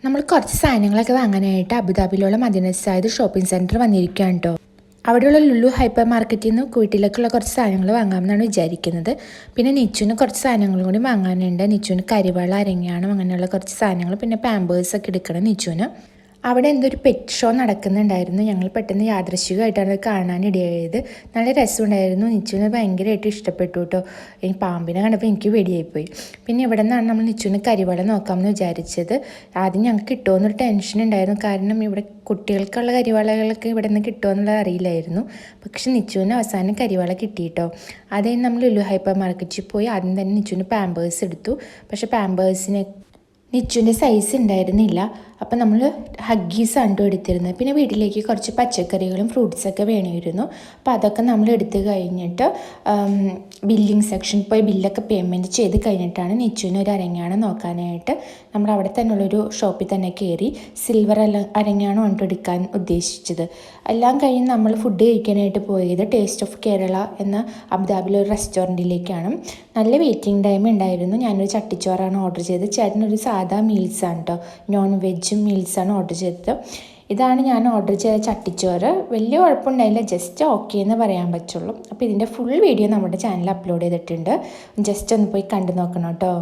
നമ്മൾ കുറച്ച് സാധനങ്ങളൊക്കെ വാങ്ങാനായിട്ട് അബുദാബിയിലുള്ള മദീന സായിദ് ഷോപ്പിംഗ് സെൻറ്റർ വന്നിരിക്കുകയാണ് കേട്ടോ. അവിടെയുള്ള ലുലു ഹൈപ്പർ മാർക്കറ്റിൽ നിന്ന് വീട്ടിലേക്കുള്ള കുറച്ച് സാധനങ്ങൾ വാങ്ങാമെന്നാണ് വിചാരിക്കുന്നത്. പിന്നെ നിച്ചുവിന് കുറച്ച് സാധനങ്ങളും കൂടി വാങ്ങാനുണ്ട്. നിച്ചുവിന് കരിവാള അരങ്ങാനും അങ്ങനെയുള്ള കുറച്ച് സാധനങ്ങൾ, പിന്നെ പാമ്പേഴ്സൊക്കെ എടുക്കണം നിച്ചുവിന്. അവിടെ എന്തൊരു പെറ്റ് ഷോ നടക്കുന്നുണ്ടായിരുന്നു. ഞങ്ങൾ പെട്ടെന്ന് യാദൃശ്ചികമായിട്ടാണ് അത് കാണാനിടയായത്. നല്ല രസമുണ്ടായിരുന്നു. നിച്ചുവിന് ഭയങ്കരമായിട്ട് ഇഷ്ടപ്പെട്ടു കേട്ടോ. ഈ പാമ്പിനെ കണ്ടപ്പോൾ എനിക്ക് വെടിയായിപ്പോയി. പിന്നെ ഇവിടെ നിന്നാണ് നമ്മൾ നിച്ചുവിന് കരിവള നോക്കാമെന്ന് വിചാരിച്ചത്. ആദ്യം ഞങ്ങൾക്ക് കിട്ടുമോയെന്നൊരു ടെൻഷൻ ഉണ്ടായിരുന്നു. കാരണം ഇവിടെ കുട്ടികൾക്കുള്ള കരിവാളകളൊക്കെ ഇവിടെ നിന്ന് കിട്ടുമോയെന്നുള്ളത് അറിയില്ലായിരുന്നു. പക്ഷെ നിച്ചുവിന് അവസാനം കരിവാള കിട്ടിയിട്ടോ. അതേ നമ്മൾ ലുലു ഹൈപ്പർ മാർക്കറ്റിൽ പോയി ആദ്യം തന്നെ നിച്ചുവിന് പാമ്പേഴ്സ് എടുത്തു. പക്ഷേ പാമ്പേഴ്സിന് നിച്ചുവിൻ്റെ സൈസ് ഉണ്ടായിരുന്നില്ല. അപ്പം നമ്മൾ ഹഗ്ഗീസാണ് കേട്ടോ എടുത്തിരുന്നത്. പിന്നെ വീട്ടിലേക്ക് കുറച്ച് പച്ചക്കറികളും ഫ്രൂട്ട്സൊക്കെ വേണമായിരുന്നു. അപ്പോൾ അതൊക്കെ നമ്മൾ എടുത്ത് കഴിഞ്ഞിട്ട് ബില്ലിംഗ് സെക്ഷനിൽ പോയി ബില്ലൊക്കെ പേയ്മെൻറ്റ് ചെയ്ത് കഴിഞ്ഞിട്ടാണ് നിച്ചുവിന് ഒരു അരങ്ങാണം നോക്കാനായിട്ട് നമ്മൾ അവിടെ തന്നെയുള്ളൊരു ഷോപ്പിൽ തന്നെ കയറി സിൽവർ അരങ്ങാണം കൊണ്ട് എടുക്കാൻ ഉദ്ദേശിച്ചത്. എല്ലാം കഴിഞ്ഞ് നമ്മൾ ഫുഡ് കഴിക്കാനായിട്ട് പോയത് ടേസ്റ്റ് ഓഫ് കേരള എന്ന അബുദാബിയിലെ ഒരു റെസ്റ്റോറൻറ്റിലേക്കാണ്. നല്ല വെയിറ്റിംഗ് ടൈം ഉണ്ടായിരുന്നു. ഞാനൊരു ചട്ടിച്ചോറാണ് ഓർഡർ ചെയ്തത്. ചേട്ടനൊരു സാധാ മീൽസാണ് കേട്ടോ, നോൺ വെജ് മീൽസാണ് ഓർഡർ ചെയ്തത്. ഇതാണ് ഞാൻ ഓർഡർ ചെയ്ത ചട്ടിച്ചോറ്. വലിയ കുഴപ്പമുണ്ടായില്ല, ജസ്റ്റ് ഓക്കെ എന്ന് പറയാൻ പറ്റുള്ളൂ. അപ്പോൾ ഇതിൻ്റെ ഫുൾ വീഡിയോ നമ്മുടെ ചാനലിൽ അപ്ലോഡ് ചെയ്തിട്ടുണ്ട്. ജസ്റ്റ് ഒന്ന് പോയി കണ്ടു നോക്കണം കേട്ടോ.